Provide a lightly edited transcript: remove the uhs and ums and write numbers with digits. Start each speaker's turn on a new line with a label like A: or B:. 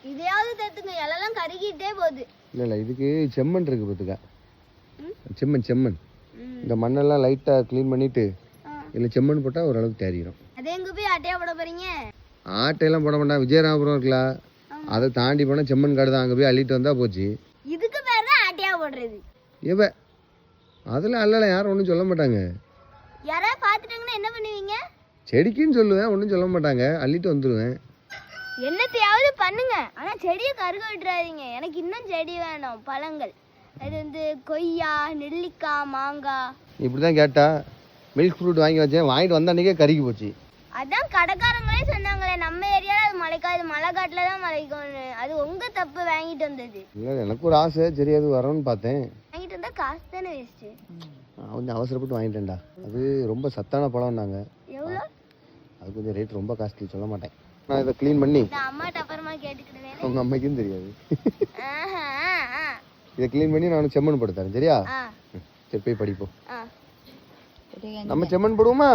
A: இதையாவது தத்துங்க, எல்லாம் கருகிட்டே போகுது.
B: இல்லை இதுக்கு செம்மண் இருக்கு பார்த்துக்க. செம்மண் இந்த மண்ணெல்லாம் லைட்டாக க்ளீன் பண்ணிட்டு இதில் செம்மண் போட்டால் ஓரளவுக்கு தேறிடும்.
A: அதை எங்கே போய் ஆட்டையா போட போறீங்க?
B: ஆட்டையெல்லாம் போட மாட்டேன். விஜயராமபுரம் இருக்கலாம், அதை தாண்டி போனால் செம்மண் காடு தான், அங்கே போய் அள்ளிட்டு வந்தால் போச்சு.
A: இதுக்கு பேர் தான் ஆட்டையா போடுறது.
B: ஏவ அதில் அல்லல யாரும் ஒன்றும் சொல்ல மாட்டாங்க.
A: யாராவது பார்த்துட்டாங்கன்னா என்ன பண்ணுவீங்க?
B: செடிக்குன்னு சொல்லுவேன், ஒன்றும் சொல்ல மாட்டாங்க, அள்ளிட்டு வந்துடுவேன்.
A: என்னத்தையாவது பண்ணுங்க, ஆனால் செடியை கருக விட்டுறாதீங்க. எனக்கு இன்னும் செடி வேணும், பழங்கள். அது கொய்யா, நெல்லிக்காய், மாங்காய். இப்படி
B: தான் கேட்டா மில்க் ஃப்ரூட் வாங்கி வச்சேன், வாங்கிட்டு வந்த அன்றைக்கே கருகி போச்சு.
A: அதான் கடைக்காரங்களே சொன்னாங்களே, நம்ம ஏரியாவில் அது மழைக்காது, மழை காட்டில் தான் மழைக்கும்னு. அது உங்கள் தப்பு, வாங்கிட்டு வந்தது.
B: இல்லை எனக்கு ஒரு ஆசை, சரி அது வரணும்னு பார்த்தேன்.
A: வாங்கிட்டு வந்தால் காசு தானே வேஸ்ட்டு.
B: கொஞ்சம் அவசரப்பட்டு வாங்கிட்டேன்டா. அது ரொம்ப சத்தான பழம்னாங்க.
A: எவ்வளோ?
B: அது கொஞ்சம் ரேட் ரொம்ப காஸ்ட்லி, சொல்ல மாட்டேன். நான் இதை க்ளீன் பண்ணி
A: அம்மாட்ட அப்புறமா கேட்டுக்கிடுவேன்.
B: உங்கள் அம்மைக்கும் தெரியாது. இதை க்ளீன் பண்ணி நான் செம்மண் போட்டு தரேன், சரியா? சரி போய் படிப்போம். நம்ம செம்மண் போடுவோமா?